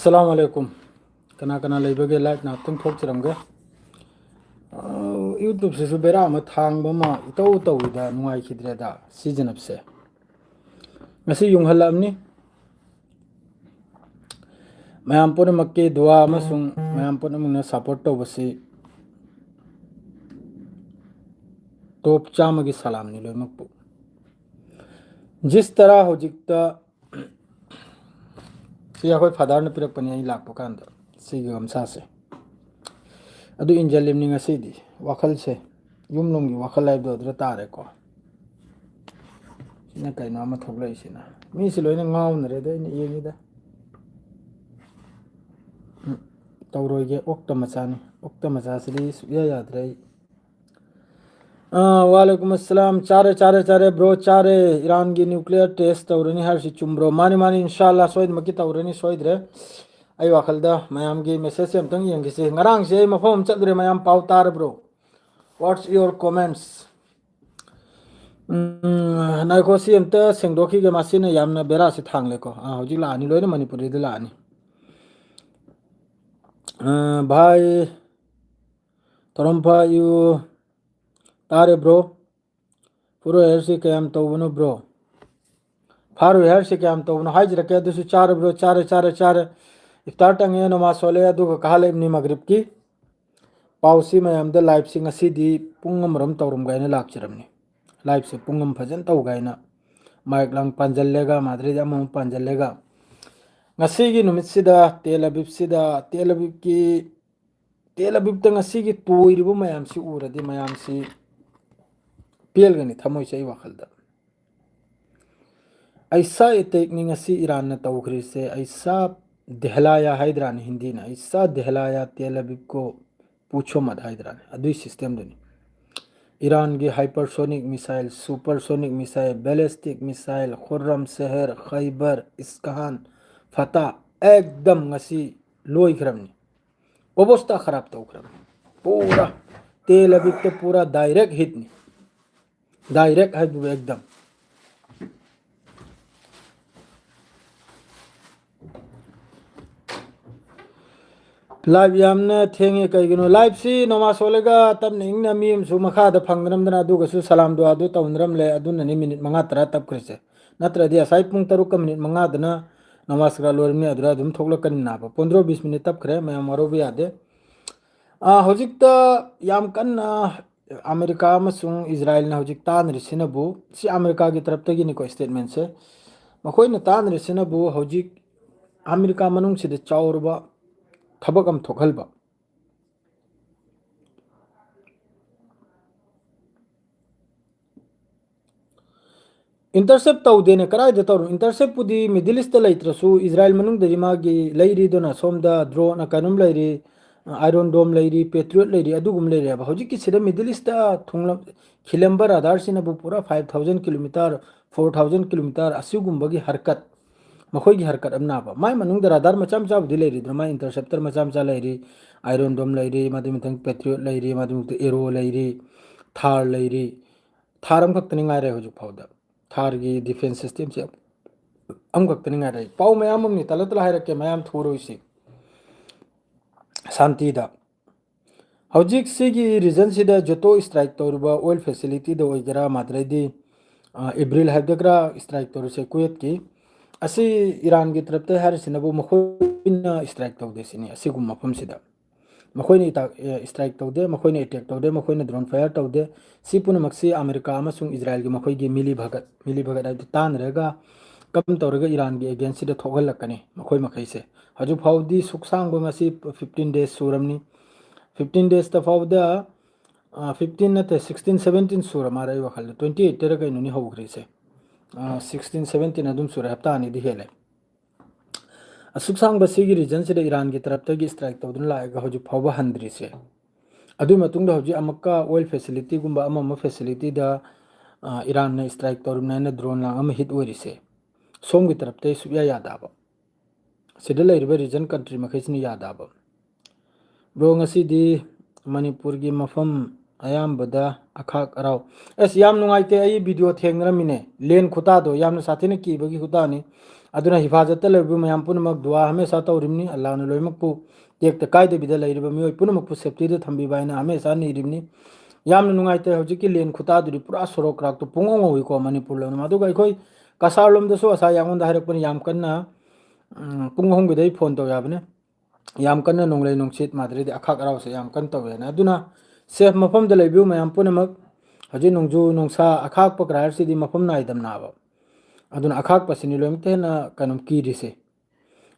अस्सलाम वालेकुम कना कना लेबगे लाइक ना तुम थोक चरमगे यूट्यूब से बेरा अमा थांग बमा इतौ तौदा नुआई खिद्रेदा सीजन से ngasi yung halamni mayam pun makki dua amasung mayam pun mungna support to basi top chamagi salam ni loy makpu जिस तरह होजिकता सी अखोय फादर ने पिरकपनि आई लाकपो कांद सिगी गमसा से अदु इंजलिम नि ngasi wakal se yumlong gi wakal लाइब दो तारे को सिना काइनो अमा थोगलै सिना मी सि लोइना ngawnare da ni yengi da तौरोगे ओक्टा मचानी ओक्टा मचा सिली सुया याद रही वालेकुम अस्सलाम चारे चारे चारे ब्रो चारे ईरान की न्यूक्लियर टेस्ट तौरनी हर सी चुम्ब्रो मानी मानी इंशाल्लाह सोइद मकी तौरनी सोइद्रे आई वाखलदा मयाम की मैसेज से अमतंग यंगी से ngarang से मफम चलरे मयाम पाव तार bro what's your comments Naiko सी अमता सेंगदोखी के मासिना यामना बेरा से थांगलेको हौजी लानी लोइना मणिपुरी दे लानी भाई तरम्फा यू तारे ब्रो पूरा हेयर से कैम तो बनो ब्रो फारो हेयर से कैम तो बनो हाइज रखे दुसु चार ब्रो चार चार चार इफ्तार टंगे नमाज सोले अदुगा कहले नि मगरिब की पाउसी मयाम द लाइव सिंग असिदी पुंगम रम तौरम गायना लाक्चरमनी लाइव से पुंगम फजन तौ गायना माइक लंग पंजल्लेगा माद्रे जाम पंजल्लेगा ngasi numit sida Tel Aviv sida Tel Aviv ki Tel Aviv ta ngasi ki toiribu mayam si uradi mayam si pelgani thamoi chai wakhalda aisa etek ni ngasi Iran na tawkhri se aisa dehlaya Hyderabad hindi na aisa dehlaya Tel Aviv ko pucho mad Hyderabad adui system dani Iran की hypersonic missile supersonic missile ballistic missile Khorramshahr Kheibar इस्कहान फता एकदम ngasi लोई खरमनी अवस्था खराब तो खरम पूरा तेल अभी तो पूरा डायरेक्ट हिट नहीं डायरेक्ट है एकदम लाइव यामना थेंगे कईगनो लाइव सी नमाज सोलेगा तब निंगना मीम सु मखादा फंगनमदना दुगसु सलाम दुआ दु तौनरम ले अदुननि मिनिट 5 तरा तब कृसे नत्रदि असाई पुंग तरुक मिनिट 5 दना नमाज का लोरमी अदरा दुम थोगलकनि नाबा 15-20 मिनिट तब खरे मैं मरो भी यादे होजिकता याम कन्ना अमेरिका अमसुंग इजराइल ना होजिक तान रिसिनबु सी अमेरिका की तरफ तगी निको स्टेटमेंट से मखोइना तान रिसिनबु होजिक अमेरिका मनुंग सिदे चाउरबा थबक अम थोखलबा इंटरसेप्ट तौदेने कराइदे तौर इंटरसेप्ट पुदी मिडिल ईस्ट लैत्रसु इजराइल मनुंग दरि मागी लैरी दोना सोमदा ड्रोन कनुम लैरी आयरन डोम लैरी पेट्रियट लैरी अदुगुम लैरी अब हौजिक की सिदा मिडिल ईस्ट थुंगलम खिलंबर आधार सिनबु पूरा 5000 किलोमीटर 4000 किलोमीटर असुगुम्बगी हरकत मखोई की हरकत अमनाबा माय मनुंग द रादार मचा मचा बुदि लैरी माय इंटरसेप्टर मचा मचा लैरी आयरन डोम लैरी मादि मिथंग पेट्रियट लैरी मादि मुक्त एरो लैरी थार लैरी थारम खक्तनि ngaire हौजिक फाउदा थार की डिफेंस सिस्टम से अम खक्तनि ngaire पाउ मयाम नि तलतला हायरके मयाम थोरोइसी शांति दा हौजिक सिगी रीजन सिदा जतो स्ट्राइक तौरबा ऑयल फैसिलिटी द ओइगरा माद्रेदी एप्रिल हाइदग्रा स्ट्राइक तौर से कुवेत की असी ईरान की तरफ ते हर सिनबु मखोइना स्ट्राइक तौदे सिनी असिगुम मफम सिदा मखोइना स्ट्राइक तौदे मखोइना अटैक तौदे मखोइना ड्रोन फायर तौदे सी पुनमक्सी अमेरिका अमसुंग इजराइल की मखोइगी मिली भगत आदि तान रेगा कम तौरगा ईरान की एजेंसी दे थोगलकनी मखोइ मखैसे हजु फाउदी सुखसांग ngasi 15 days सुरमनी 15 days त फाउदा 15 नते 16 17 सुर मारै वखल 28 तेरा कइनु नि होग्री से 16 17 अदुम सुर हप्ता नि दिहेले असुखसांग बसिगी रीजन से ईरान की तरफ तगी स्ट्राइक तौदन लाएगा हजु फाउबा हंद्री से अदु मतुंग हजु अमक्का ऑयल फैसिलिटी गुंबा अमम फैसिलिटी दा ईरान ने स्ट्राइक तौरना ड्रोन ला अम हिट ओरी से सोम की तरफ ते सुया यादाबा सिदा लैरिबा रीजन कंट्री मखैसनि यादाबा ब्रो ngasi मणिपुर की मफम अयामबदा अखाक अराव एस याम नुंगाइते आई वीडियो थेंगरमिने लेन खुता दो याम साथेने कीबगी खुतानी अदुना हिफाजत लेबु मयाम पुनमक दुआ हमेशा तौरिमनी अल्लाह न लोइमकपु टेक कायदे बिदा लेरिबा मियोय पुनमकपु सेफ्टी दे थंबी बायना हमेशा निरिमनी यामन नुंगाइते हौजिकी लेन खुतादुरी पुरा सोरोक राक तो पुंगोंगोई को मणिपुर लोन मादुगा अखोय कसार लोमदसो असा यांगोंदा हारकपनि याम कन्ना पुंगोंगदई फोन तो याबने याम कन्ना नोंगलै नोंसित माद्रेदि अखाक अरावसे याम कन तवेना अदुना सेफ मफम द लेबिउ मयाम पुनमक हजि नोंजु नोंसा अखाक पक्रायर सिदि मफम नाइदम नाबा अदुना अखाक पसिनि लोमते ना कनुम कीरिसे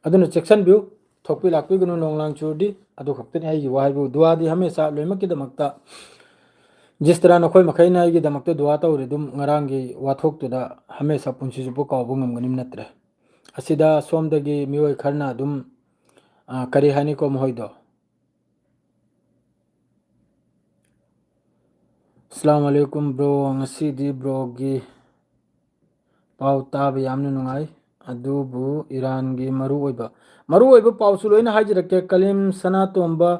अदुना सेक्शन व्यू थोपि लाकपि गुनु नोंगलांग चुरदी अदु खक्तनि आइगी वाइबु दुआदी हमेशा लोइमक किदमक्ता जिस तरह नखोय मखैना आइगी दमक्ते दुआ तौरि दुम ngaranggi wathoktuda हमेशा पुंसि जुपु कावबु ngamgani नत्रे असिदा सोमदगी मियोय खरना दुम करी हानि को मोहइदो अस्सलाम वालेकुम ब्रो ngasi ब्रो गी पाउ ताब यामनु नुंगाई अदुबु ईरान गी मरु ओइबा पाउसु लोइना हाजिरके कलीम सना तोंबा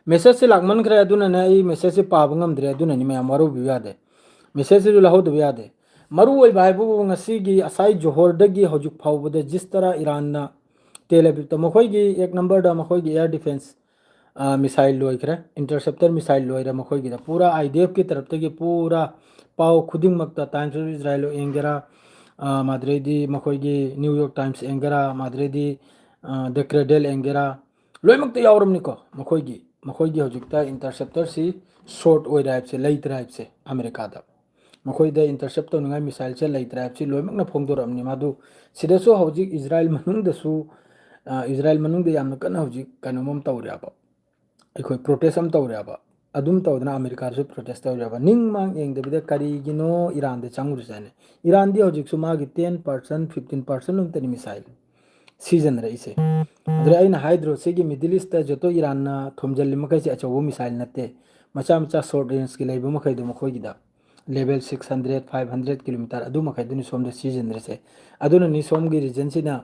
मेसेज से लागमन खरे अदुना ने ई मेसेज से पाब ngamdre अदुना नि मया मरु बियादे मेसेज से लहौद बियादे मरु ओइबा हाइबु ngasi गी असाई जोहरदगी हजुक फाउबदे जिस तरह ईरान ना तेलबिब तो मखोयगी एक नंबर दा मखोयगी एयर डिफेंस मिसाइल लोइखरे इंटरसेप्टर मिसाइल लोइरा मखोयगी दा पूरा आईडीएफ की तरफ तगी पूरा पाव खुदिंग मक्ता टाइम्स ऑफ इजराइल एंगेरा माद्रेदी मखोयगी न्यूयॉर्क टाइम्स एंगेरा माद्रेदी द क्रेडल एंगेरा लोइमक्ता यावरमनिको मखोयगी हजुकता इंटरसेप्टर सी शॉर्ट ओइ राइब से लई राइब से अमेरिका दा मखोयदा इंटरसेप्ट तौनिंगाय मिसाइल से लई राइब से लोइमक्ना फोंदोरमनि मादु सिदसो हौजिक इजराइल मनुंगदसु इजराइल मनुंगदे यामना कन्ना हौजिक कनोमम तौरियाबा अखोय प्रोटेस्ट अम तौरियाबा अदुम तौदना अमेरिका से प्रोटेस्ट तौरियाबा निंग मांग एंगदबिदा करिगिनो ईरान दे चांगुरसाने ईरान दी हौजिक सुमागी 10% 15% लुंतनी मिसाइल सीजन रईसे अदरे आइना हाइड्रो सेगी मिडिल ईस्ट जतो ईरान ना थोमजल मखैसे अचौबो मिसाइल नते मचा मचा शॉर्ट रेंज की लेबो मखैदो मखोयगिदा लेवल 600 500 किलोमीटर अदु मखैदुनि सोमदे सीजन रसे अदुना नि सोमगी रीजन सिना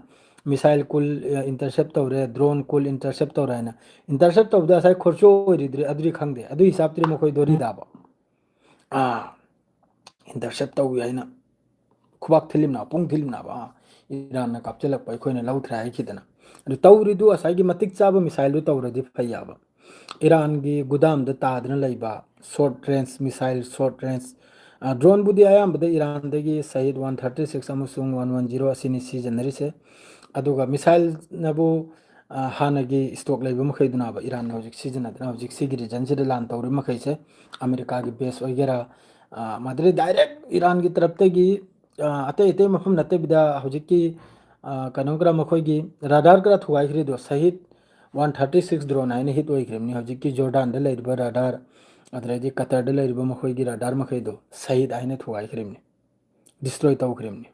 मिसाइल कुल इंटरसेप्ट तौरे ड्रोन कुल इंटरसेप्ट तौरायना इंटरसेप्ट तौदा साइ खर्चो ओरिद्रे अदुरी खंगदे अदु हिसाब त्रि मखोय दोरी दाबा इंटरसेप्ट तौ याइना खुबाक थिलिमना पुंग थिलिमना बा ईरान ना कापचलक पै खोयना लौथ्रा हाइखिदना अदु तौरिदु असाइगी मतिक चाबा मिसाइल दु तौरदि फैयाबा ईरान गी गुदाम द तादना लैबा short range missile short range drone बुदी आयामबदा ईरान दगी शहीद 136 अमसुंग 110 असिनी सीजनरीसे अदुगा मिसाइल नबु हानगी स्टॉक लेबो मखैदुनाबा ईरान हौजिक सीजनदना हौजिक सिगी रीजन से लान तौरि मखैसे अमेरिका की बेस ओइगेरा माद्रे डायरेक्ट ईरान की तरफ तगी अतै अतै मफम नते बिदा हौजिकी कनोग्रा मखोयगी राडार करा थुवाइख्रिदो शहीद 136 ड्रोन आइने हिट ओइख्रिमनि हौजिकी जॉर्डन द लेरिबा राडार अदरेदी कतर द लेरिबा मखोयगी राडार मखैदो शहीद आइने थुवाइख्रिमनि डिस्ट्रॉय तौख्रिमनि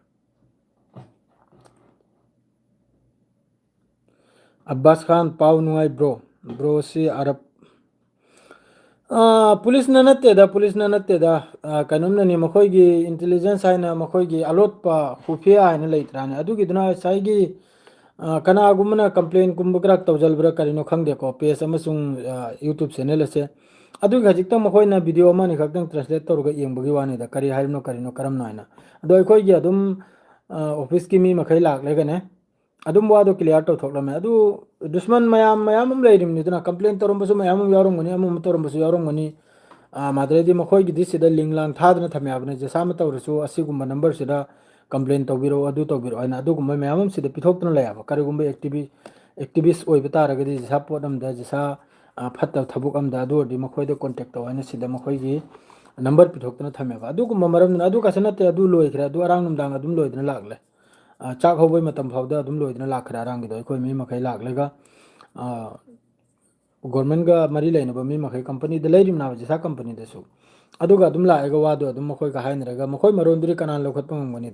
अब्बास खान पाव नुआई ब्रो सी अरब पुलिस नत्तेदा कनुमननि मखोयगी इंटेलिजेंस हाइना मखोयगी अलोटपा खुफिया हाइना लेत्राने अदुगिदुना साइगी कनागुमना कंप्लेन कुंबकरा तौजलब्रा करिनो खंगदेको पेज अमसुंग यूट्यूब चैनल से अदुगी हजिकता मखोयना वीडियो अमानि खक्तंग ट्रांसलेट तौरगा येंबगी वानिदा करि हाइनो करिनो करमनो हाइना अदो अखोयगी अदुम ऑफिस की मी मखै लागलेगने अदुम वादो क्लियर तौथोक्लमे अदु दुश्मन मयाम लेरिमनिदुना कंप्लेन तौरमबसु मयाम यावरमगनि अमम तौरमबसु यावरमगनि माद्रेदी मखोयगी दिसिदा लिंगलांग थादना थमयाबने जसाम तौरसु असिगुम्बा नंबर सिदा कंप्लेन तौबिरो अदु तौबिरो आइना अदुगुम्बा मयाम सिदा पिथोक्तना लयाबा करिगुम्बा एक्टिविस्ट ओइबा तारगदि जसा पोट अमदा जसा फत्ता थबुक अमदा अदुरदि मखोयदा कांटेक्ट तौहाइना सिदा मखोयगी नंबर पिथोक्तना थमेबा अदुगुम्बा मरमना अदु कासनते अदु लोइखरे अदु अरांग नुमदांग अदुम लोइदना लागले चाक हौबै मतम फाउदा अदुम लोइदना लाखरा अरांगिदो अखोय मी मखै लागलेगा गवर्नमेंट का मरी लेनबा मी मखै कंपनी द लेरिमना जसा कंपनी दसु अदुगा अदुम लाएगा वादो अदुम मखोय का हाइनरगा मखोय मरोंदुरी कनान लौखतपा ngmgani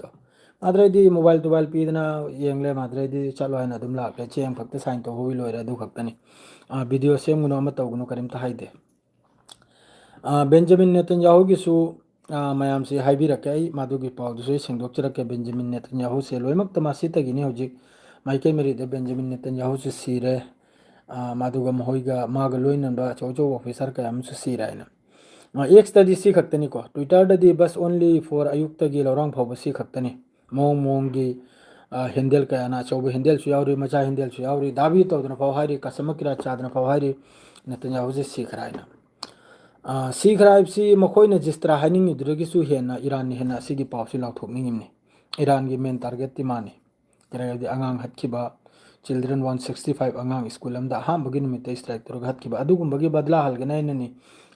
माद्रेदी मोबाइल टोबाइल पीदना येंगले माद्रेदी चलो हाइना अदुम लाखले चेम फक्त साइन तो होई लोइरा अदु खक्तनी वीडियो सेमगुनो अमा तौगुनो करिमता हाइदे बेंजामिन नेतन्याहू गिसु मयाम से हाइबिरके आई मादुगी पाउदुसु सेंगदोक्चरके बेंजामिन नेतन्याहू से लोइमक तमासितगिनी हौजिक माइके मेरिदे बेंजामिन नेतन्याहू से सीरे मादुगा महोइगा मागा लोइनबा चौचौ ऑफिसर कयामसु सीरायना एक स्टडी सी खक्तनी को ट्विटर ददी बस ओनली फॉर अयुक्तगी लौरांग फाउबा सी खक्तनी मोंगी हिंदल कयाना अचौब हिंदल यावरी मचा हिंदल यावरी दाबी तौदना फाव हारी कसमकिरा चादना फाव हारी नेतन्याहू से सीखरायना सीखराइबसी मखोइना जिस्त्रा हाइनिंगिदुरगिसु हेना ईरान हेना असिगी पावसी लाउथोकनिंगिमने ईरान की मेन टारगेट ती माने करेदी अंगांग हतखिबा चिल्ड्रन 165 अंगांग स्कूल अमदा अहांबगी निमित्त स्ट्राइक तौरग हतखिबा अदुगुंबगी बदला हलगनाइननी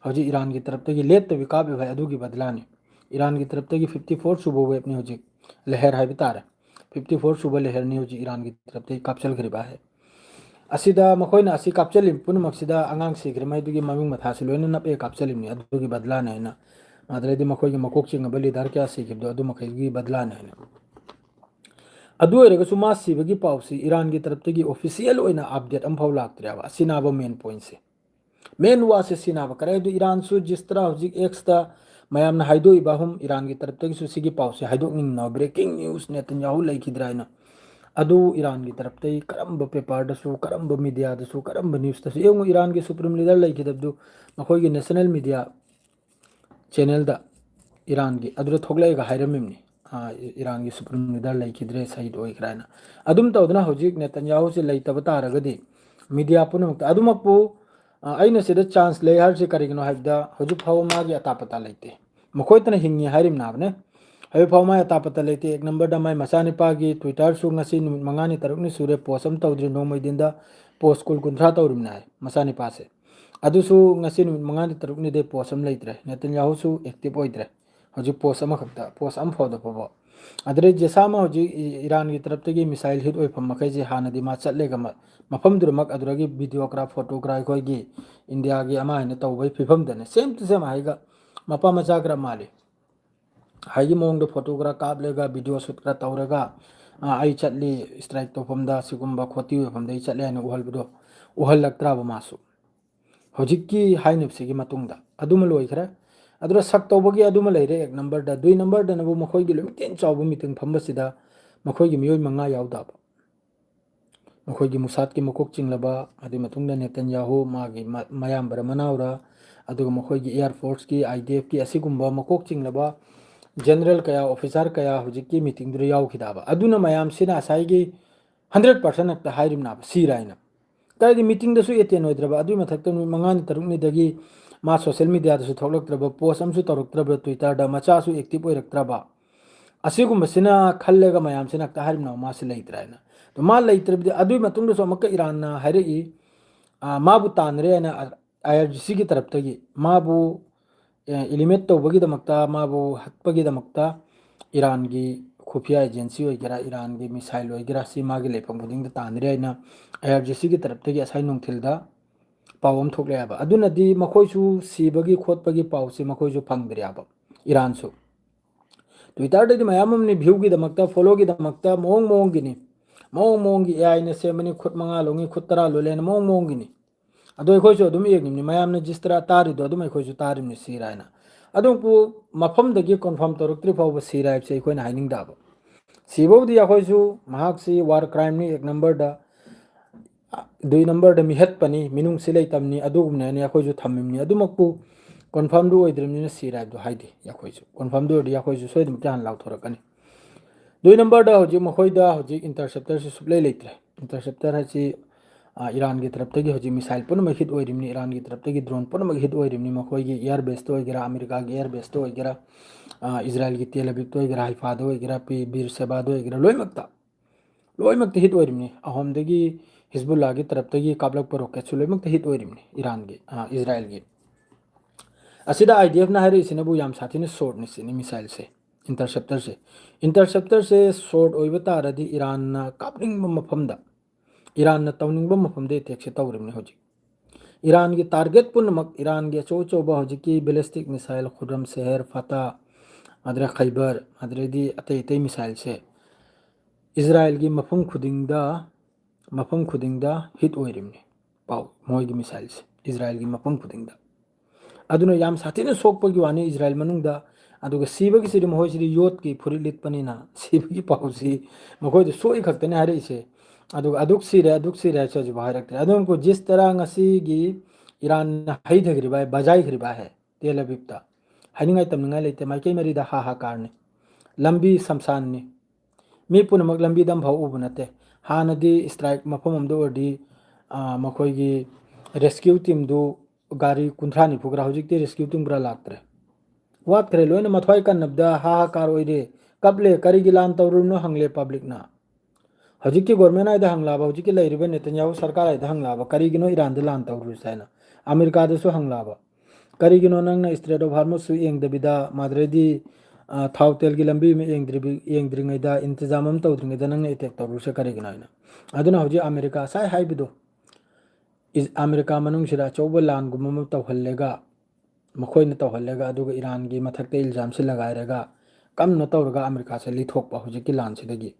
हौजी ईरान की तरफ तगी लेत्तबी काबे भाई अदुगी बदलानी ईरान की तरफ तगी 54 सुबो वेबनी हौजी लहर हाइबे तारे 54 सुबो लहरनी हौजी ईरान की तरफ तगी कापचलखरिबा है असिदा मखोइना असि कापचलिम पुनमक्सिदा अंगांग सिग्रमाइदुगी ममिंग मथासि लोइना नपे कापचलिमनि अदुगी बदलाने हैना माद्रेदी मखोइगी मकोक चिंगबा लीडर क्या सिगिबदो अदु मखैगी बदलाने हैना अदु ओइरगसु मा सिबगी पाउसी ईरान की तरफ तगी ऑफिशियल ओइना अपडेट अमफाउ लाक्तरेबा असिनाबा मेन पॉइंट से मेन वासे सिनाबा करेदु ईरान सु जिस तरह हौजिक एक्स ता मयामना हाइदोइबा हम ईरान की तरफ तगी सु सिगी पाउसे हाइदोकनिंगना ब्रेकिंग न्यूज़ नेतन्याहू लैखिद्राइना अदु ईरान की तरफ तई करम पेपर दसु करम मीडिया दसु करम न्यूज़ दसु एंग ईरान की सुप्रीम लीडर लैखिदबदु मखोइगी नेशनल मीडिया चैनल दा ईरान की अदुर थोगलाइगा हाइरमिमनि ईरान की सुप्रीम लीडर लैखिद्रे शहीद ओइखराना अदुम तौदना हौजिक नेतन्याहू से लैतब तारगदि मीडिया पुनमक अदुमकपु अइना सिदा चांस ले हर से करिगनो हाइबदा हौजिक फाव मागी अतापता लैते मखोइतना हिंगी हाइरिम नाबने हवे फाव मा अतापता लेते एक नंबर दा माय मसानिपागी ट्विटर सु ngasi नुमित मंगानी तरुकनी सुरे पोस्ट अम तौद्रि नोमैदिंदा पोस्ट कुल कुंथ्रा तौरिमनाय मसानिपा से अदुसु ngasi नुमित मंगानी तरुकनी दे पोस्ट अम लैत्रे नेतन्याहू सु एक्टिव ओइद्रे हौजिक पोस्ट अमा खक्ता पोस्ट अम फावदा फबो अदरे जेसामा हौजिक ईरान की तरफ तगी मिसाइल हिट ओइफम मखैजे हानदि मा चटलेगा मफम दुरमक अदुरगी वीडियो क्रा फोटो क्रा खोइगी इंडिया की अमा हैने तौबै फिफम दने सेम टू सेम हाइगा मपा मचा क्रा माले हाइगी मोंग फोटो क्रा काबलेगा वीडियो शूट क्रा तौरगा आई चटली स्ट्राइक तौफमदा सिगुम्बा खोती ओइफमदा चटले हैने उहलबदो उहलक्त्राबा मासु हौजिककी हाइनबसिगी मतुंगदा अदुम लोइखरे अदुरा सक तौबगी अदुम लैरे एक नंबर दा दुई नंबर दा नबु मखोइगी लोमितेन चावबु मीटिंग फंबसिदा मखोइगी मियोय मंगा यावदाबा मखोइगी मुसाद की मकोक चिंगलबा अदि मतुंगदा नेतन्याहू मागी मयामबर मनावरा अदुगा मखोइगी एयर फोर्स की आईडीएफ की असिगुम्बा मकोक चिंगलबा जनरल कया ऑफिसर कया हुजिकी मीटिंग दुर यावखिदाबा अदुना मयाम सिना असाइगी 100% अक्ता हाइरिमना सीराइना कई मीटिंग दसु एटेन ओइद्रबा अदुई मथक्ता मंगानी तरुकनी दगी मा सोशल मीडिया दसु थोलक्त्रबा पोस्ट अमसु तरुक्त्रबा ट्विटर दा मचासु एक्टिव ओइरक्त्रबा असिगुम्बसिना खल्लेगा मयाम सिना अक्ता हाइरिमना मासे लैत्राइना तो मा लैत्रबदि अदुई मतुंग दसु अमक्का ईरान हाइरई माबु तानरे ना आईआरजीसी की तरफ तगी माबु इलिमेट तौबगीदमक्ता माबु हत्पगीदमक्ता ईरान की खुफिया एजेंसी वगैरह ईरान की मिसाइल वगैरह सी मागी लेफम खुदिंग तानरे आइना आईआरजीसी की तरफ तगी असाई नुंगथिलदा पावम थोकलेयाबा अदुनदी मखोइसु सीबगी खोतपगी पावसी मखोइसु फंगद्रियाबा ईरान सु ट्विटर ददी मयाममनि व्यू की दमक्ता फॉलो की दमक्ता मोंग मोंगिनी मोंग मोंगी एआई ने सेमनी खुद मंगा लोंगी खुद तरा लोलेन मोंग मोंगिनी अदो अखोइसु अदुम येगनिमनि मयामने जिस तरह तारिदो अदुम अखोइसु तारिमनि सीरायना अदुमपु मफमदगी कन्फर्म तौरक्त्रि फावबा सीराइबसे अखोइना हाइनिंगदाबा सीबोदी अखोइसु महाक्सी वार क्राइम नि एक नंबर दा दुई नंबर दा मिहत्पनी मिनुंग सिलै तमनी अदुगुमने ने अखोइसु थम्मिमनि अदुमकपु कन्फर्म दु ओइद्रिमनि सीराइबदो हाइदे अखोइसु कन्फर्म दु ओइदि अखोइसु सोइदम त्यान लाउथोरकनी दुई नंबर दा हौजी मखोइदा हौजी इंटरसेप्टर से सुप्लै लैत्रे इंटरसेप्टर हाइसी ईरान की तरफ तगी हौजी मिसाइल पुनमक हिट ओइरिमनि ईरान की तरफ तगी ड्रोन पुनमक हिट ओइरिमनि मखोइगी एयर बेस तो ओइगेरा अमेरिका की एयर बेस तो ओइगेरा इजराइल की तेल अविव तो ओइगेरा हाइफा दो ओइगेरा पी बीर सेबा दो ओइगेरा लोइमक्ता हिट ओइरिमनि अहोमदगी हिजबुल्लाह की तरफ तगी काबलक रॉकेट लोइमक्ता हिट ओइरिमनि ईरान की इजराइल की असिदा आईडीएफ ना हाइरिसिनबु याम साथिने शॉर्ट निसिनि मिसाइल से इंटरसेप्टर से शॉर्ट ओइबा तारदी ईरान ना कापनिंग मफमदा ईरान तौनिंग मफमदे अटैक से तौरिमनि हौजी ईरान की टारगेट पुनमक ईरान की अचौ अचौबा हौजिकी बैलिस्टिक मिसाइल खुर्रम शहर फता अदरे खैबर अदरेदी अतै अतै मिसाइल से इजराइल की मफम खुदिंगदा हिट ओइरिमनि पाउ मोइगी मिसाइल से इजराइल की मफम खुदिंगदा अदुना याम साथिने सोकपगी वानी इजराइल मनुंगदा अदुगा सीबगी सिरि महोइसिरि योत की फुरि लिटपनिना सीबगी पाउसी मखोइदो सोइ खक्तने हारिसे अदुगा अदुक सिरे सजु भाइरक्ते अदुमको जिस तरह ngasi ईरान हाइधग्रिबा बजाइग्रिबा है तेल अविवता हाइनिंगाइ तमनिंगाइ लेते माइकै मरिदा हाहाकारने लंबी शमशान ने मी पुनमक लंबी दम भाव उब नते हानदी स्ट्राइक मफम अमदो ओरदी मखोयगी रेस्क्यू टीम दो गाड़ी कुंथ्रा निफुग्रा हजिकते रेस्क्यू टीम ग्रा लाक्त्रे वात्रे लोइन मथवाई कन्नबदा हाहाकार ओइरे कबले करिगी लान तौरुनो हंगले पब्लिक ना हजिकी गवर्नमेंट आइदा हंगलाबा हजिकी लेरिबे नेतन्याहू सरकार आइदा हंगलाबा करिगिनो ईरान दे लान तौरु साइना अमेरिका दसु हंगलाबा करिगिनो नंगना स्ट्रेट ऑफ हार्मस सु एंगदबिदा माद्रेदी थाउ तेल की लंबी में एंगद्रिंगैदा इंतजाम हम तौद्रिंगैदा नंगना अटैक तौरु से करिगिनो आइना अदुना हजि अमेरिका साइ हाइबिदो इस अमेरिका मनुंग सिरा चौबा लान गुमम तौहल्लेगा मखोइन तौहल्लेगा अदुगा ईरान की मथक्ते इल्जाम से लगायरेगा कम न तौरगा अमेरिका से लिथोकपा हजिकी लान सिदगी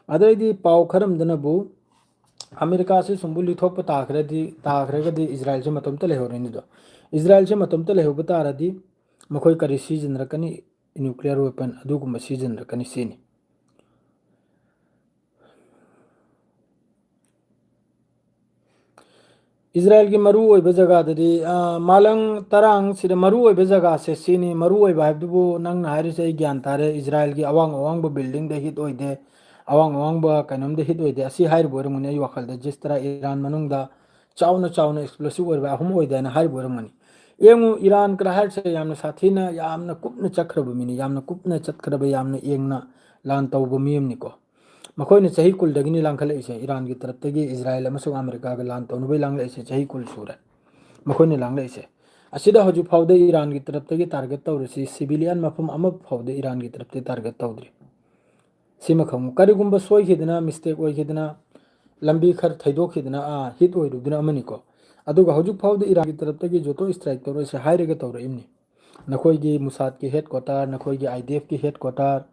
अदैदी पाव खरमदनबु अमेरिका से सुंबु लिथोकपा ताखरेगदी इजराइल से मतमता लेहोरेनिदो इजराइल से मतमता लेहोब तारदी मखोय करी सीजनरकनी न्यूक्लियर वेपन अदुगुम सीजनरकनी सीनी इजराइल की मरु ओइब जगह ददी मालंग तरंग सिद मरु ओइब जगह से सीनी मरु ओइब हाइबदुबु नंग हाइरि से ज्ञान तारे इजराइल की अवांग अवांग बिल्डिंग दे हिट ओइदे अवांग अवांग कनम दे हिट ओइदे असी हाइर बोरमुनि अय वखल दे जिस तरह ईरान मनुंग दा चाउना चाउना एक्सप्लोसिव ओइब अहम ओइदे ना हाइर बोरमुनि एंगु ईरान क्राहर से यामना साथीना यामना कुपना चखरब मिनी यामना कुपना चतखरब यामना एंगना लान तौब मियमनिको मखोइन चाही कुल दगिनी लांखलैसे ईरान की तरफ तगी इजराइल अमसुंग अमेरिका का लान तौनुबै लांगलैसे चाही कुल सूरे मखोइन लांगलैसे असिदा हजु फाउदे ईरान की तरफ तगी टारगेट तौरसी सिविलियन मफम अम फाउदे ईरान की तरफ ते टारगेट तौद्री सिमखम करिगुंबा सोइखिदना मिस्टेक ओइखिदना लंबी खर थैदोखिदना हिट ओइरुदना अमनिको अदुगा हजु फाउदे ईरान की तरफ तगी जोतो स्ट्राइक तौरसे हाइरेगे तौरइमनि नखोइगी मुसाद की हेडक्वार्टर नखोइगी आईडीएफ की हेडक्वार्टर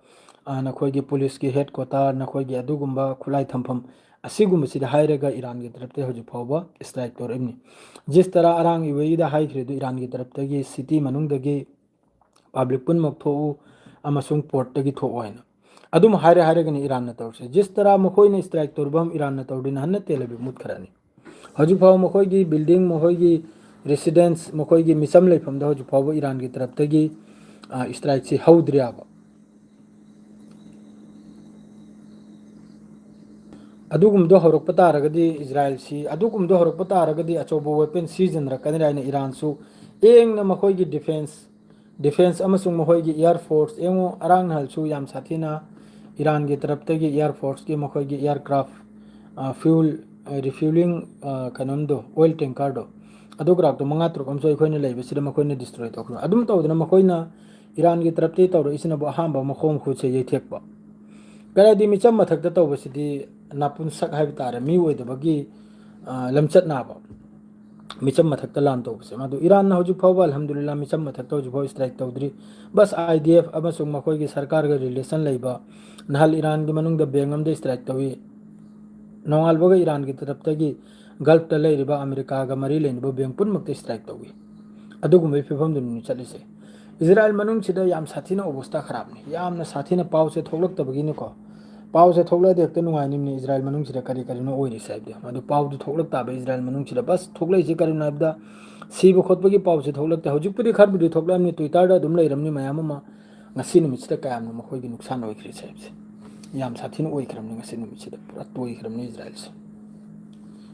नखोइगी पुलिस की हेडक्वार्टर नखोइगी अदुगुंबा खुलाई थंफम असिगुंबसिदा हाइरेगा ईरान की तरफ ते हजु फाउबा स्ट्राइक तौरइमनि जिस तरह अरांग इवेदा हाइख्रेदु ईरान की तरफ तगी सिटी मनुंगदगी पब्लिक पुनमक थोउ अमसुंग पोर्ट तगी थोओइना अदुम हाइरे हाइरेगनि ईरान न तौरसे जिस तरह मखोइने स्ट्राइक तौरबम ईरान न तौदिन हन्न तेलबि मुत खरानी हजु फाउ मखोइगी बिल्डिंग मखोइगी रेसिडेंस मखोइगी मिसम लेफमदा हजु फाउ ईरान की तरफ तगी स्ट्राइक से हौद्रियाबा अदुगुमदो हरक तारगदी इजराइल सी अदुगुमदो हरक तारगदी अचोबो वेपन सीजन रकदराइन ईरान सु एंग न मखोइगी डिफेंस अमसुंग मखोइगी एयर फोर्स एंगो अरांग हलसु याम साथीना ईरान की तरफ तगी एयर फोर्स की मखोइगी एयरक्राफ्ट फ्यूल रिफ्यूलिंग कनमदो ऑयल टैंकर दो अदुग्राक मंगा तुरुक अमसो अखोइने लेबसिदा मखोइने डिस्ट्रॉय तौखरो अदुम तौदना मखोइना ईरान की तरफ ते तौरो इसनबो अहांबा मखोंग खुसे येथेकबा करादी मिचम मथक तौबसिदी नापुन सक हाइब तारे मी ओइदबगी लमचत नाबा मिचम मथक लान तौबसे मादु ईरान ना हजु फाउबा अल्हम्दुलिल्लाह मिचम मथक तौजु फाउ स्ट्राइक तौद्री बस आईडीएफ अमसुंग मखोइगी सरकार गा रिलेशन लेबा नहल ईरान की मनुंग द बेंगम दे स्ट्राइक तौई नोंगालबगा ईरान की तरफ तगी गल्फ ता लेरिबा अमेरिका गा मरी लेनिबा बेंग पुनमक ते स्ट्राइक तौई अदुगुमै फिफम दुनु चलिसे इजराइल मनुंग सिदा याम साथीना अवस्था खराबनी यामना साथीना पाव से थोलक तबगिनिको पाव से थोलक देखते नुंगाइनिमनि इजराइल मनुंग सिदा करी करीनो ओइरि साइबदे मादु पाव दु थोलक ताबे इजराइल मनुंग सिदा बस थोलक से करीनो नाबदा सीब खोतबगी पाव से थोलक ता हजुपरि खरबुदि थोलकलामनि ट्विटर दा दुम लेरमनि मयाम मा ngasi numitida kayam no mkhoi gi nuksan oikhri saibse yam sathina oikhramni ngasi numitida pura toikhramni Israel se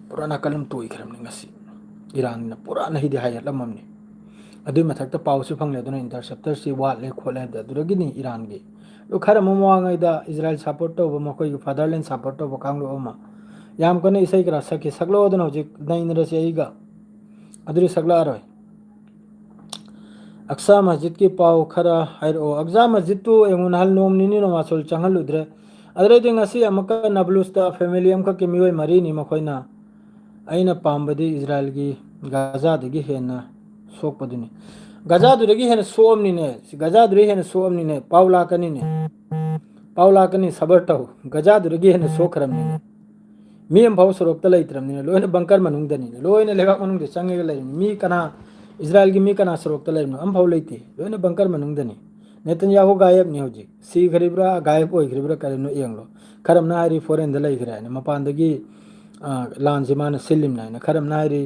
pura na kalam toikhramni ngasi Iran na pura na hidi hayat lamamni adu mathakta pawse phangle duna interceptor si wat le khole da duragi ni Iran gi lo khara momwangai da Israel support to ba mkhoi gi fatherland support to ba kanglo ma yam kone isai kra sakhi saglo duna hojik nainra se aiga aduri sagla aroi Aqsa मस्जिद की पाव खरा हाइरो अक्सा मस्जिद तो एंगुन हल नोम निनी no मासोल चंगल उद्रे अदरे दिन असी अमका नबलुस्ता family अमका के मियोय मरी नि मखोइना अइना पाम्बदी इजराइल की गाजा दगी हेना सोकपदुनी गाजा दुरगी हेना सोमनी ने गाजा दुरी हेना सोमनी ने पावला कनी सबर तौ गाजा दुरगी हेना सोखरमनी ने मियम भाव सरोक्ता लैत्रमनी ने लोयना बंकर मनुंगदनी ने लोयना लेगाक मनुंगदे चंगेगा लैनी मी कना इजराइल की मी कना सरोक्ता लैनो अम भाव लैते लोयना बंकर मनुंगदनी नेतन्याहू गायब नि होजी सी खरिब्रा गायब ओइखरिब्रा करिनो एंगलो खरमना हारि फॉरेन द लैखराने मपानदगी लान से मान सिलिम नाइना खरमना हारि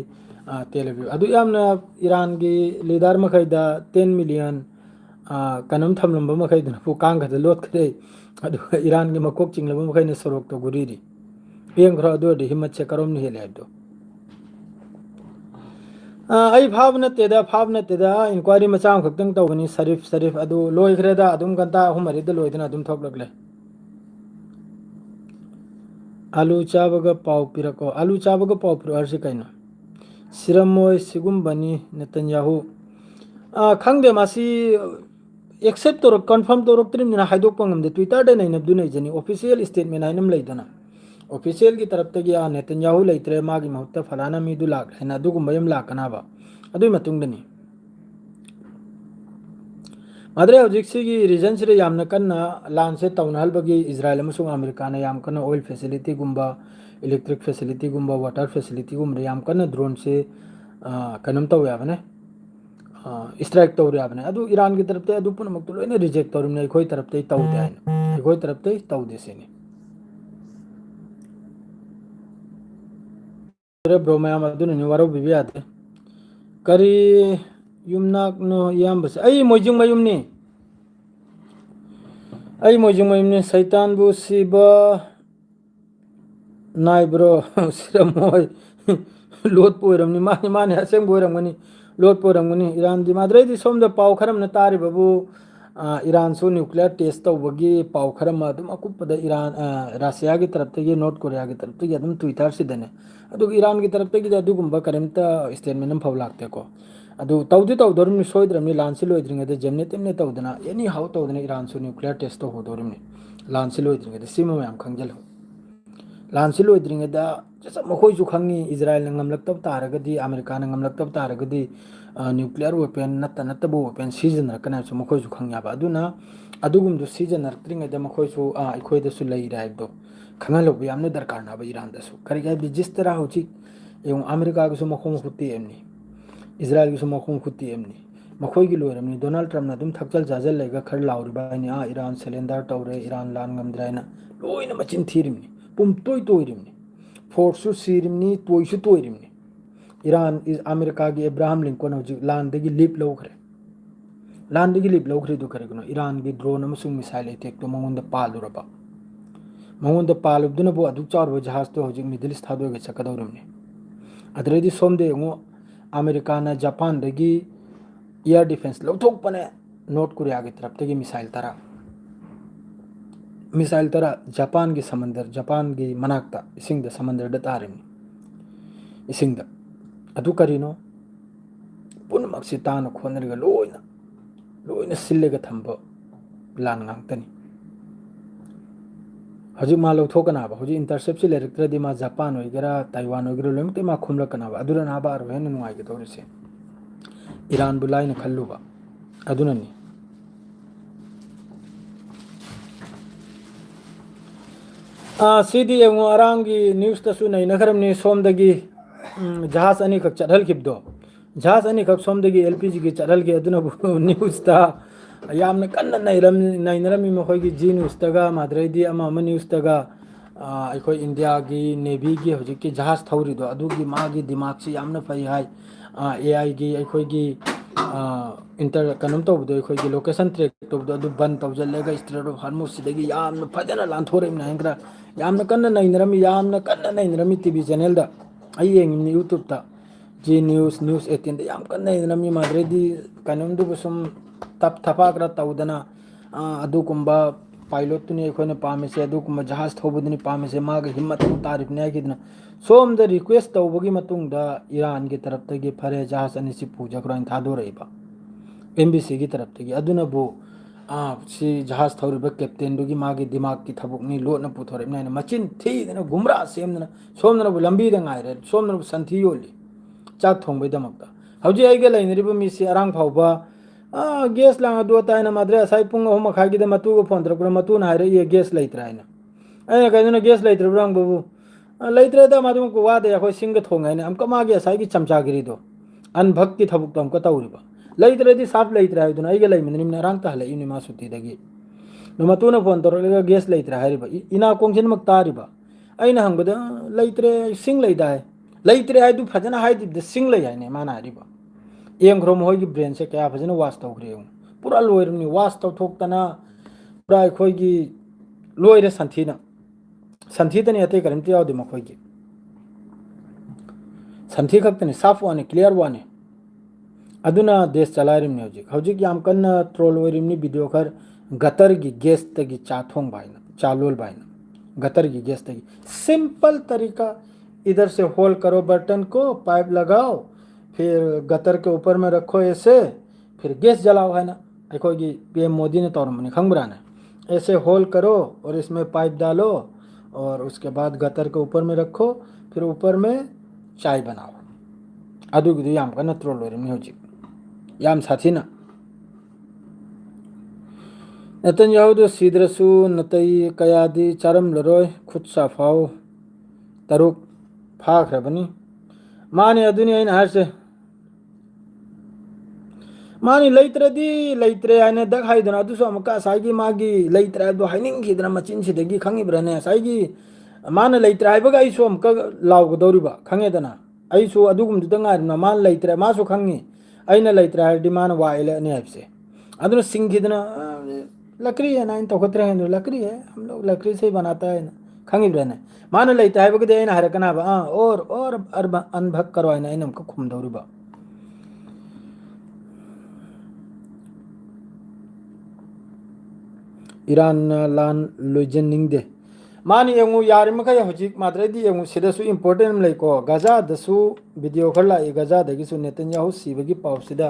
तेलबि अदु यामना ईरान की लीडर मखैदा 10 million kanam thamlamba makhaiduna pu kangkhada lotkhade adu Iran gi makok chinglaba makhaina sorok to guriri pem khra adu de himmat se karom ni hele abdo ai bhav na teda inquiry macham khaktang tawani sarif adu loi khreda adum ganta humari da loidna adum thoklagle alu chabaga pau pirako alu chabaga pau pir arsi kaino siramoi sigumbani Netanyahu khangde masi accept torok confirm torok trim na haidok pangam de Twitter de nainab du jani official statement ainam leidana official की तरफ तक या Netanyahu लेतरे मागी महत्ता फलाना मीदु लाग है ना दुगु मयम लाकना बा अदुई मतुंगदनी माद्रे हजिक्सिगी रीजन सिरे यामना कन्ना लान से तौनहलबगी इजराइल अमसुंग अमेरिका ना याम कन्ना ऑयल फैसिलिटी गुम्बा इलेक्ट्रिक फैसिलिटी गुम्बा वाटर फैसिलिटी गुम्बा याम कन्ना ड्रोन से कनम तौ याबने स्ट्राइक तौ याबने अदु ईरान की तरफ ते अदु पुनमक तो लोइने रिजेक्ट तौरमने कोई तरफ ते तौ दे आइन कोई तरफ ते तौ देसेनी ब्रो मैम अदुनि वारो बिबि आते करी युमनाक नो यामबस आई मोजिंग मयुमनी आई मोजिंग मयुमनी सैतान बु सिबा नाय ब्रो सिरमोय लोट पोरमनी माने माने असेंग बोरमगनी लोट पोरमगनी ईरान दि माद्रे दि सोमदा पाव खरम न तारि बाबू ईरान सो न्यूक्लियर टेस्ट तौबगी पाव खरम अदुम अकुपदा ईरान रशिया की तरफ ते नॉर्थ कोरिया की तरफ ते अदुम ट्विटर सिदने अदु ईरान की तरफ ते अदुगुम्बा करेमता स्टेटमेंट फव लागते को अदु तौदि तौदोरमनि सोइद्रमनि लानसि लोइद्रिंगदे जेमने तेमने तौदना एनी हाउ तौदना ईरान सो न्यूक्लियर टेस्ट तो होदोरमनि लानसि लोइद्रिंगदे सिमा मयाम खंगजल लानसि लोइद्रिंगदा जस मखोइसु खंगी Israel ngamlaktab taragadi America ngamlaktab taragadi nuclear weapon नत्तबो वेपन सिजनरकना सु मखोइसु खंग्याबा अदुना अदुगुमदु सिजनरत्रिंगदे मखोइसु अखोइदसु लैराइबदो खंगलोबो यामने दरकार नाबा ईरान दसु करिगा बिजिस्तरा होची एउ अमेरिका गसु मखोम खुत्ती एमनी इजराइल गसु मखोम खुत्ती एमनी मखोइगी लोइरमनी डोनाल्ड ट्रम्प ना दुम थकचल जाजल लेगा खर लाउरिबानी ईरान सिलेंडर तौरे ईरान लान ngамद्रायना लोइना मचिन थीरिमनी पुम तोय तोयरिमनी फोर्सु सीरिमनी तोयसु तोयरिमनी ईरान इज अमेरिका की अब्राहम लिंकन होजी लान दगी लीप लौखरे दु करेगनो ईरान की ड्रोन अमसुंग मिसाइल अटैक तो मंगोंदा पालुरबा मंगोंदा पालुबदुना बो अदुक चारबो जहाज तो होजी मिडिल ईस्ट थादोगे चकदौरमनी अदरेदी सोमदे ngो अमेरिका ना जापान दगी एयर डिफेंस लौथोकपने नॉर्थ कोरिया की तरफ तगी मिसाइल तरा जापान की समंदर जापान की मनाक्ता इसिंग समंदर द तारिम इसिंग अदु करिनो पुनमक्सि तान खोनरगा लोइना सिल्लेगा थंबो लान ngang हजि मा लौथोकनाबा हजि इंटरसेप्ट लेरक्त्रदि मा जापान होइगरा ताइवान होइगरा लोमते मा खुमलकनाबा अदुरा नाबा अरु हेन नुआइगे तौरिसे ईरान बुलाइना खल्लुबा अदुननी सीधी एंगो अरांगी न्यूज तसु नै नखरमनी सोमदगी जहाज अनी खक चढ़ल खिबदो जहाज अनी खक सोमदगी एलपीजी की चढ़ल के अदुना न्यूज ता यामना कन्ना नैनरमी मखोइगी जी न्यूज तगा माद्रेदी अमा न्यूज तगा अखोई इंडिया की नेवी की हजिक की जहाज थौरिदो अदुगी मागी दिमाग से यामना फै हाय एआई की अखोइगी इंटर कनम तौबदो अखोइगी लोकेशन ट्रैक तौबदो अदु बंद तौजल्लेगा स्ट्रेट ऑफ हार्मोस सिदगी यामना फजना लांथोरेमना हेंग्रा यामना कन्ना नैनरमी टीवी चैनल दा आई येंगिमनी यूट्यूब ता जी न्यूज 18 दा याम कन्ना नैनरमी माद्रेदी कनम दुबो सुम तप थपाग्रा तौदना अदुकुंबा पायलट तुनी अखोइना पामेसे अदुकुंबा जहाज थौबदनी पामेसे माग हिम्मत तारीफ ने किदना सोम द रिक्वेस्ट तौबगी मतुंगदा ईरान की तरफ तगी फरे जहाज अनिसि पूजग्राइन थादोरैबा एमबीसी की तरफ तगी अदुना बो सी जहाज थौरिबा कैप्टन दुगी मागी दिमाग की थबुकनी लोटना पुथोरेमना मचिन थीदना गुमरा सेमना सोमना बु लंबी द ngaire सोमना बु संथि योली चाक थोंबै दमकता हौजी आइगे लाइनरिबा मिसी अरांग फावबा गैस लांग दो ताइना माद्रे साइ पुंग होम खागी द मतु को फोन तरक मतु ना हारे ये गैस लैत्राइना अने कइना गैस लैत्रब्रांग बाबू लैत्रे द मादुम को वादे अखोइ सिंग थोंगाइना हम कमागे साइ की चमचागिरी दो अन भक्ति थबुक तम को तौरिबा लैत्रेदी साफ लैत्रा हाइदुना आइगे लैमिननि रांग तहले इनि मा सुति दगी न मतुना फोन तरक गैस लैत्रा हारिबा इना कोंगसिन मक तारिबा अइना हंगबदा लैत्रे सिंग लैदाय लैत्रे हाइदु फजना हाइदि द सिंग लै हाइने माना हारिबा एम ग्रोम होगी ब्रेन से क्या फजन वास तौग्रे पूरा लोइरमनी वास तौथोक्तना पूरा अखोइगी लोइरे संथीना संथीतनी अते करिमते यावदे मखोइगी संथी खक्तनी साफ वाने क्लियर वाने अदुना देश चलाइरमनी हौजिक याम कन्ना ट्रोल ओइरमनी वीडियो खर गतर की गैस तगी चाथोंग भाईना चालोल भाईना गतर की गैस तगी सिंपल तरीका इधर से होल करो बटन को पाइप लगाओ फिर गतर के ऊपर में रखो ऐसे फिर गैस जलाओ है ना अखोगी पीएम मोदी ने तौरमनी खंगबरा ने ऐसे होल करो और इसमें पाइप डालो और उसके बाद गतर के ऊपर में रखो फिर ऊपर में चाय बनाओ अदुगी याम कन्ना ट्रोल ओइरमनी हौजिक याम साथीना नेतन्याहू सीद्रसु नतई कयादी चारम लरोय खुद साफाओ तरुक फाख्रबनी माने अदुनी आइन हारसे मानी लेत्रे आने दग हाइदना अदुसु अमका साइगी मागी लेत्रे दो हाइनिंग खिदना मचिन सिदगी खंगिब्रने साइगी माने लेत्रे हाइबगा आइसु अमका लाउगदौरिबा खंगेदना आइसु अदुगुमदुदा ngairna मान लेत्रे मासु खंगी आइना लेत्रे हाइदि मान वाइले ने हाइबसे अदुना सिंगिदना लकड़ी है ना इन तोखत्रे हैं लकड़ी है हम लोग लकड़ी से ही बनाता है ना खंगिब्रने माने लेत्रे हाइबगा दे आइना हरकना बा और अनभक करवाइना आइना अमका खुमदौरिबा इरान लान लोइजनिंगदे मानी यंगु यार मखै हजिक माद्रदी यंगु सिदसु इंपोर्टेंट लेको गाजा दसु वीडियो खरला गाजा दगिसु नेतन्याहू सिबगी पाउसिदा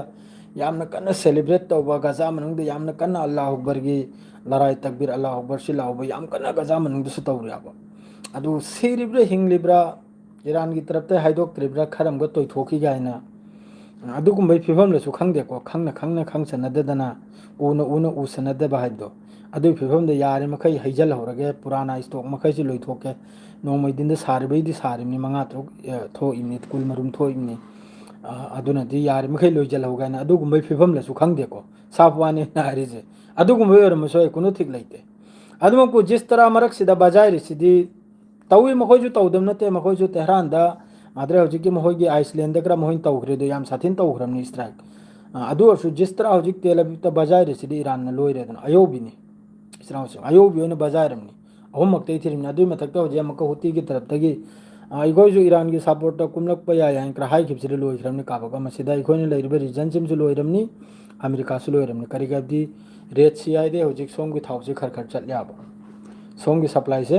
यामना कन्ना सेलिब्रेट तौबा गाजा मनुंगदे यामना कन्ना अल्लाह अकबर की लड़ाई तकबीर अल्लाह अकबर सिलाउबा याम कन्ना गाजा मनुंगदसु तौरियाबा अदु सिरिब्रा हिंगलिब्रा ईरान की तरफ ते हाइदोक त्रिब्रा खरमगा तोइथोखी गायना अदुगुंबै फिभम लसु खंगदेको खंगना खंगसनददना उना उसनदबा हाइदो अदु फिभम दे यारे मखै हैजल होरगे पुराना स्टॉक मखै से लोइथोके नोमै दिन सारबैदि सारिमनि मंगा थोक थो इमनि कुल मरुम थो इमनि अदुना दि यारे मखै लोइजल होगाना अदुगुंबै फिभम लसु खंगदेको साफ वाने नारिजे अदुगुंबै ओरमसो कुनो ठीक लैते अदुमकु जिस तरह मरक सिदा बाजाइरि सिदी तौई मखैजु तौदम नते मखैजु तेहरान दा माद्रे हौजिक मखैगी आइसलैंड दकरा मखैन तौखरेदो याम साथिन तौखरमनि स्ट्राइक अदु अर्सु जिस तरह हौजिक तेलबि त बाजाइरि सिदी ईरान न लोइरेदन अयोबिनी इसराउसे अयोबी ओइना बाजाइरमनि अहुमक्तै थिरिमनि अदुइ मथक्ता हौजि अमका हुती की तरफतगी इगोइजु ईरान की सपोर्ट कुमलकपा याय हाइंक्रा हाइखिबसिदे लोइखरमनि काबगा मसिदा इखोइना लैरिबा रीजन सिमसु लोइरमनि अमेरिका सु लोइरमनि करिगाबदि रेड सी आइदे हौजिक सोमगी थाउसे खरखर चल्याबा सोमगी सप्लाई से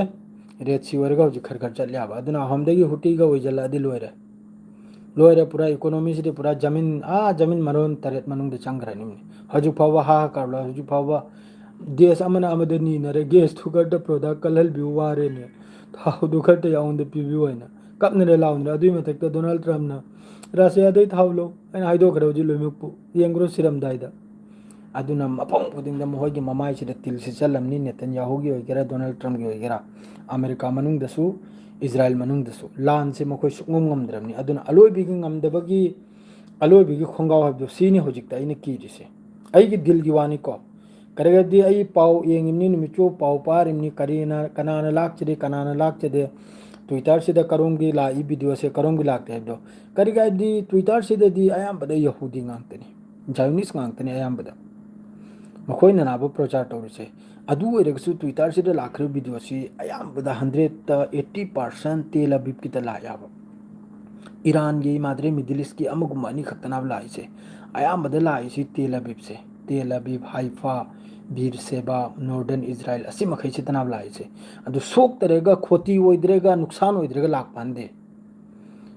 रेड सी ओरगा हौजिक खरखर चल्याबा अदुना हमदगी हुटीगा ओइजल्लादि लोइरे पूरा इकोनॉमी से पूरा जमीन मरोन तरेत मनुंगदे चंग्रनिमनि हजु फावा हा करला हजु फावा देश अमना अमदनी नरे गैस थुगट प्रोडक्ट कलहल बिउ वारे ने थाउ दुखट याउंद पिबिउ हैना कपने लाउंद अदुइ मथक्ता डोनाल्ड ट्रम्प ना रशिया दे थाउलो हैना हाइदो खरे हजु लोइमुकपु येंग्रो सिरमदाइदा अदुना मफम पुदिंगदा मोहगी ममाइ सिदा तिल से चलमनि नेतन्याहू की ओइगेरा डोनाल्ड ट्रम्प की ओइगेरा अमेरिका मनुंगदसु इजराइल मनुंगदसु लान से मखोइ सुंगम ngमद्रमनि अदुना अलोइबिगी ngमदबगी अलोइबिगी खोंगाव हबदो सीनी होजिकता इने कीरिसे आइगी दिल की वानी को करेगदी आई पाउ येंगिमनि नुमिचो पाउ पारिमनि करीना कनाना लाक्चदे ट्विटर से करोंगी ला ई वीडियो से करोंगी लाक्ते हबदो करिगादी ट्विटर से दी अयामबदा यहूदी ngangtani जायनीस ngangtani अयामबदा मखोइना नाबो प्रचार तौरिसे अदु ओइरगसु ट्विटर से लाखरे वीडियो से अयामबदा 180% तेल अबीब की लायाबा ईरान की माद्रे मिडिल ईस्ट की अमगुमानी खतनाब लाइसे अयामबदा लाइसे तेल अबीब हाइफा बीर सेबा नॉर्दर्न इजराइल असी मखै से तनाब लाइसे अदु सोक तरेगा खोती ओइद्रेगा नुकसान ओइद्रेगा लाकपानदे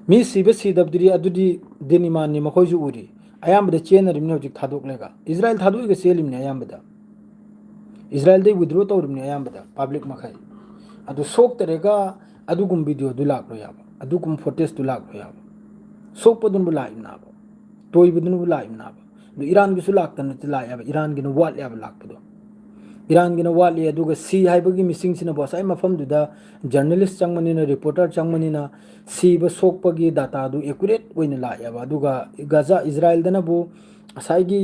मी सिबे सिदबदरी अदुदी दिनिमान नि मखैजु उरी अयामबदा चेनरिमने हौजिक थादोकलेगा इजराइल थादोइगा सेलिमने अयामबदा इजराइल दे विड्रो तौरिमने अयामबदा पब्लिक मखै अदु सोक तरेगा अदुगुम वीडियो दु लाकलो याबा अदुगुम फोटेज दु लाकलो याबा सोक पदुन बुलाइमनाबा तोय बदुन बुलाइमनाबा ईरान की लाक्तन लायाब ईरान की वाटयाब लापदो ईरान की वाटली अदुगा सी हाइबगी मिसिंगसिना बसाई मफमदुदा जर्नलिस्ट चंगमनिना रिपोर्टर चंगमनिना सीब सोकपगी डाटा दु एक्यूरेट ओइना लायाब अदुगा गाजा इजराइल दनबु असाइगी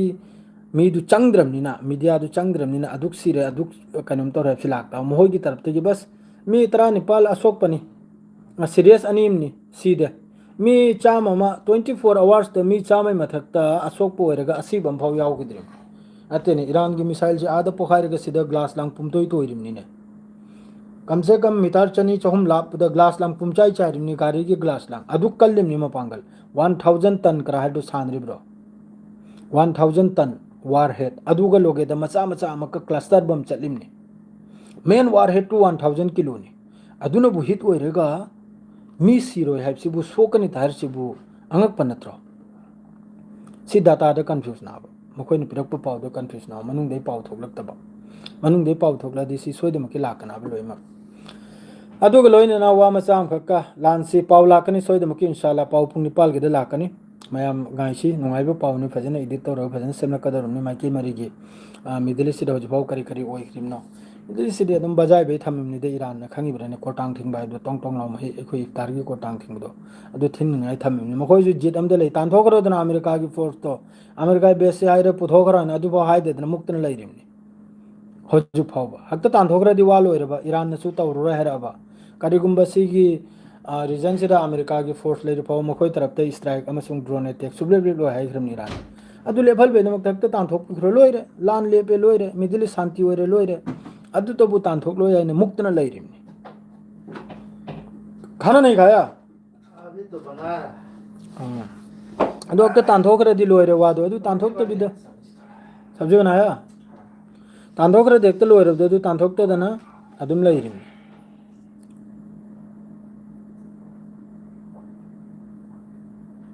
मीदु चंगद्रमनिना मीडिया दु चंगद्रमनिना अदुक सिरे अदुक कनम तोर हेफि लाक्ता मोहोगी तरफतगी बस मी 19 असोकपनी सीरियस अनिमनी सीदे मी चामा 24 आवर्स मी चामा मथक्ता असोकप ओइरगा असीबम फाव यावगिद्रे अतेने ईरान की मिसाइल से आदा पोखाइरगा सिदा ग्लास लांग पुमतोई तोइरिमनिने कम से कम मीटर चनी चहुम लापदा ग्लास लांग पुमचाई चाइरिमनि गाड़ी की ग्लास लांग अदु कल्लिमनि मपांगल 1000 टन करा है दो सानरिब्रो 1000 टन वारहेड अदुगा लोगे द मचा मचा अमक क्लस्टर बम चलिमनि मेन वारहेड टू 1000 किलो नि अदुना बु हिट ओइरेगा मी सिरोय हाइबसिबु सोकनि तारसिबु अंगक पनत्रो सी डाटा द कंफ्यूज नाबो मखोइन पिरक पाउ द कंफ्यूज ना मनुंग दे पाउ थोकलक्तबा मनुंग दे पाउ थोकलादि सी सोइदमकि लाकनाबो लोइमा अदुगा लोइना वा मचा अमखका लानसी पाउ लाकनि सोइदमकि इंशाल्लाह पाउ पुंग निपाल गिद लाकनि मैम गाइसी नुंगाइबो पाउनि फजन एडिट तौर फजन सेमना कदरनि माइकी मरिगी मिडिल ईस्ट हजफाउ करी करी ओइख्रिमनो मिडिल ईस्ट दे दम बजाय बे थममनि दे ईरान न खंगिब्रने कोटांग थिंग बाय दो टोंग टोंग लाउ महि एखोइ इफ्तार की कोटांग थिंग दो अदु थिन नंगाइ थममनि मखोइ जु जित अमदे लै तानथोकरो दना अमेरिका की फोर्स तो अमेरिका बेस से आइरे पुथोकरो न अदु बा हाइ देदना मुक्तन लैरिमनि हजु फाउबा हक्ता तानथोकरा दिवाल ओइरबा ईरान न सु तौरो हेरबा करिगुम्बा सिगी रीजन से अमेरिका की फोर्स ले पाओ मखोई तरफ स्ट्राइक ड्रोन अटैक सुबले लो हाइग्रम ईरान अदु लेवल बेदमक तक तानथोक लोइरे लान लेपे लोइरे मिडिल शांति ओइरे लोइरे अदु तबु तानथोक लोइ आइने मुक्तना लैरिमनि खाना नहीं खाया अभी तो बना अदु अक्ता तानथोकरे लोइरे वादो अदु तानथोक तो बिद सब्जी बनाया तानथोकरे देखते लोइरे अदु तानथोक तो दना अदुम लैरिमनि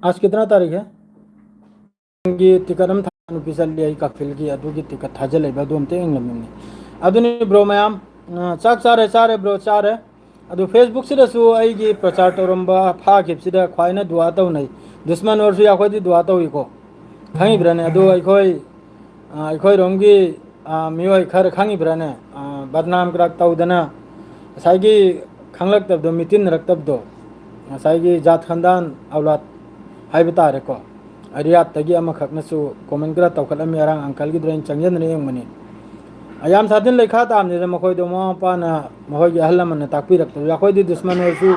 आज कितना तारीख है की टिकटम थानु पिसल लिया कफिल की अदु की टिकट थाजल लेबा दोम ते इंगलमनि अदुनि ब्रो मयाम चाक चारे ब्रो चारे अदु फेसबुक सिदसु आइगी प्रचार तौरंबा फा गिपसिदा ख्वाइना दुआ तौनै दुश्मन ओरसु याखोइदि दुआ तौइको खंगिब्राने अदु आइखोइ रोंगी मियोइ खर खंगिब्राने बदनाम करक तौदना साइगी खंगलक तबदो मितिन रक्तबदो साइगी जात खानदान औलाद हाइबा तारेको अरियातगी अमखकनसु कमेंट करा तौखलम यारां अंकल की ड्रेन चंगजन रेंगमनि अयाम साथिन लेखा तामने मखोइदो मापाना मखोइगी अहलमन ताकपिरक्तो याखोइदि दुश्मन ओरसु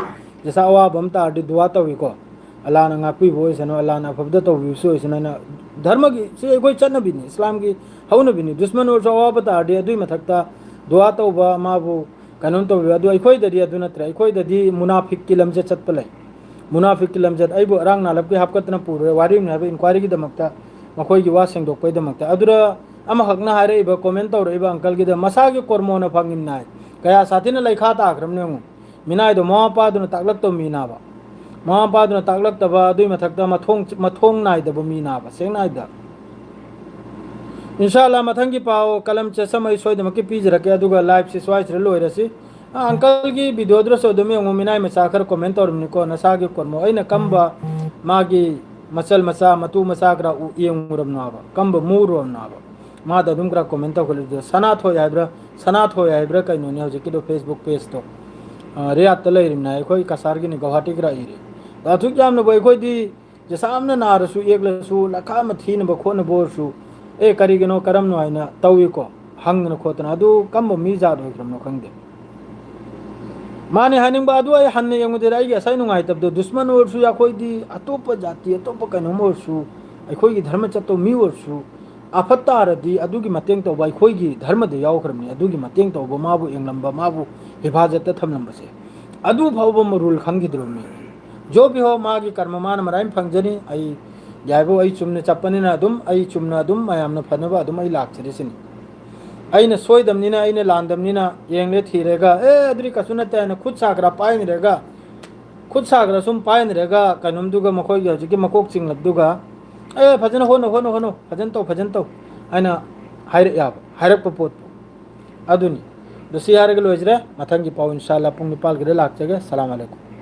जसा अवाबम तारदि दुआ तौइको अल्लाहना ngapi boisano अल्लाहना फबदा तौबिसु इसना धर्म की से कोई चन्नबिनि इस्लाम की हौनबिनि दुश्मन ओरसु अवाब तारदि अदुइ मथक्ता दुआ तौबा माबु कानून तौबि अदु अइखोइददि अदु नत्रे अइखोइददि मुनाफिक की लमजे चतपलै मुनाफिक की लमजद अइबो अरांग नालबके हापकतना पुरे वारिम नाबे इंक्वायरी की दमकता मखोइगी वा सेंगदोकपै दमकता अदुरा अमा हकना हारेइबा कमेंट तौरइबा अंकल की मसागी कोरमोना फंगिमनाय कया साथिना लेखा ताख्रमने मिनाइदो मापादुना ताकलक्तो मीनाबा मापादुना ताकलक्तबा अदुइ मथक्ता मथोंग नाइदबो मीनाबा सेंगनाइदा इंशाल्लाह मथंगी पाओ कलम चे समय सोइदमकि पीजरके अदुगा लाइव से स्वाइसरे लोइरसी अंकल की वीडियो द्रसो दमे मिनाय मचाखर कमेंट तौरमनिको नसागी कोरमो अइना कम्बा मागी मचल मचा मतु मचाग्रा येंगुरमनाबा कम्बा मुरमनाबा माद अदुम ग्रा कमेंट तौखलिदो सनाथो याइब्रा कइनोनि हजिकिदो फेसबुक पेज तो रियात लैरिमना अखोइ कसारगी नि गुवाहाटी ग्रा इरे दाथुक यामना बखोइदि जसामना नारसु एकलसु लखा मथीन बखोन बोरसु ए करिगनो करमनो आइना तौइको हंगन खोतना अदु कम्बा मी जाद होइग्रमनो खंगदे माने हानिंग बादु आई हन्ने यंगुदे राइगी असै नुंगाइ तबदो दुश्मन ओरसु याखोइदि अतोप जाति अतोप कइनोम ओरसु अखोइगी धर्म चतो मी ओरसु आफत्तारदि अदुगी मतेंग तौबा अखोइगी धर्म दे यावख्रमनि अदुगी मतेंग तौबा माबु एंगलंबा माबु हिफाजत थमलंबसे अदु फावबो मरुल खंगिद्रोमि जो भी हो मागी कर्म मान मराइम फंगजनी आई याइबो आई चुमने चप्पनिना अदुम आई चुमना अदुम मयामना फनबा अदुम आई लाक्चरेसिनि अइना सोइदमनिना अइना लांदमनिना येंगले थीरेगा ए अदुरी कसुनते अइना खुद सागरा पाइनरेगा खुद सागरा सुम पाइनरेगा कनुमदुगा मखोइगी हजिकी मकोक चिंगलबदुगा ए फजन होनो फजन तो अइना हाइरक पोत अदुनी दसी हारगे लोइजरे मथंगी पाउ इंशाल्लाह पुंग निपाल गिरे लाक्चगे सलाम अलैकुम।